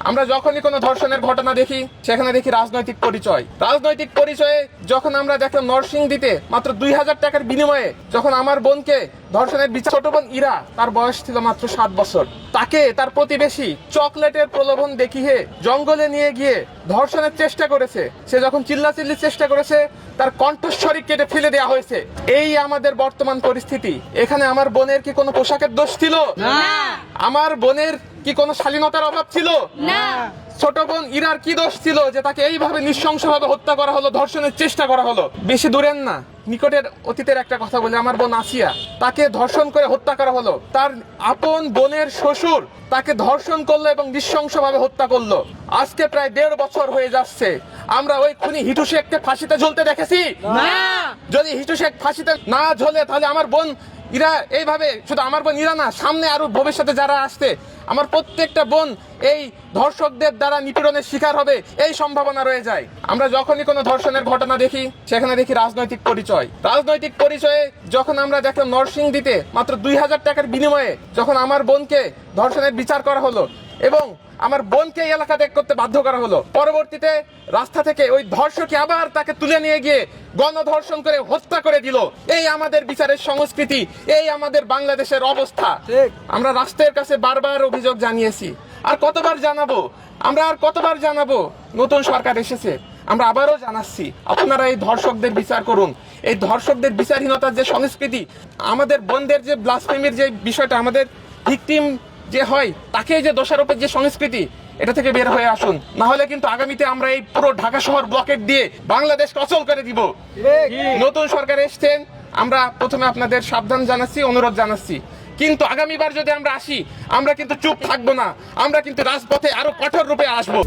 আমরা যখনই কোনো ধর্ষণের ঘটনা দেখি সেখানে দেখি রাজনৈতিক পরিচয়। রাজনৈতিক পরিচয়ে যখন আমরা দেখলাম নরসিংদীতে মাত্র 2000 টাকার বিনিময়ে যখন আমার বোনকে ধর্ষণের বিচার, ছোট বোন ইরা, তার বয়স ছিল মাত্র 7 বছর, তাকে তার প্রতিবেশী চকলেটের প্রলোভন দেখিয়ে জঙ্গলে নিয়ে গিয়ে ধর্ষণের চেষ্টা করেছে। সে যখন চিল্লাচিল্লির চেষ্টা করেছে তার কণ্ঠস্বরই কেটে ফেলে দেওয়া হয়েছে। এই আমাদের বর্তমান পরিস্থিতি। এখানে আমার বোনের কি কোনো পোশাকের দোষ ছিল? না। আমার বোনের কি কোনো শালীনতার অভাব ছিল? না। ছোট বোন ইরার কি দোষ ছিল যে তাকে এইভাবে নৃশংসভাবে হত্যা করা হলো, ধর্ষণের চেষ্টা করা হলো? বেশি দূরের না, নিকটের অতীতের একটা কথা বলি, আমার বোন আসিয়া, তাকে ধর্ষণ করে হত্যা করা হলো। তার আপন বোনের শ্বশুর তাকে ধর্ষণ করলো এবং নৃশংসভাবে হত্যা করলো। আজকে প্রায় 1.5 বছর হয়ে যাচ্ছে। আমরা ওই খুনি হিটু শেখকে ফাঁসিতে ঝুলতে দেখেছি? না। যদি হিটু শেখ ফাঁসিতে না ঝোলে তাহলে আমার বোন ইরা এইভাবে, শুধু আমার বোন ইরা না, সামনে আরো ভবিষ্যতে যারা আসছে আমার প্রত্যেকটা বোন এই ধর্ষকদের দ্বারা নিপীড়নের শিকার হবে, এই সম্ভাবনা রয়ে যায়। আমরা যখনই কোনো ধর্ষণের ঘটনা দেখি সেখানে দেখি রাজনৈতিক পরিচয়। রাজনৈতিক পরিচয়ে যখন আমরা দেখলাম নরসিংদীতে মাত্র 2000 টাকার বিনিময়ে যখন আমার বোনকে ধর্ষণের বিচার করা হলো এবং আমার বোনকে এই এলাকা ত্যাগ করতে বাধ্য করা হলো, পরবর্তীতে রাস্তা থেকে ওই ধর্ষকই আবার তাকে তুলে নিয়ে গিয়ে গণধর্ষণ করে হত্যা করে দিল। এই আমাদের বিচারের সংস্কৃতি, এই আমাদের বাংলাদেশের অবস্থা। আমরা রাষ্ট্রের কাছে বারবার অভিযোগ জানিয়েছি, আর কতবার জানাবো? আমরা আর কতবার জানাবো? নতুন সরকার এসেছে, আমরা আবারও জানাচ্ছি, আপনারা এই ধর্ষকদের বিচার করুন। এই ধর্ষকদের বিচারহীনতার যে সংস্কৃতি, আমাদের বোনদের যে ব্লাসফেমির যে বিষয়টা, আমাদের ভিকটিম যে হয় তাকে যে দোষারোপের যে সংস্কৃতি, এটা থেকে বের হয়ে আসুন। না হলে কিন্তু আগামীতে আমরা এই পুরো ঢাকা শহর ব্লকেট দিয়ে বাংলাদেশকে অচল করে দিব। নতুন সরকার এসছেন, আমরা প্রথমে আপনাদের সাবধান জানাচ্ছি, অনুরোধ জানাচ্ছি, কিন্তু আগামীবার যদি আমরা আসি আমরা কিন্তু চুপ থাকবো না, আমরা কিন্তু রাজপথে আরো কঠোর রূপে আসবো।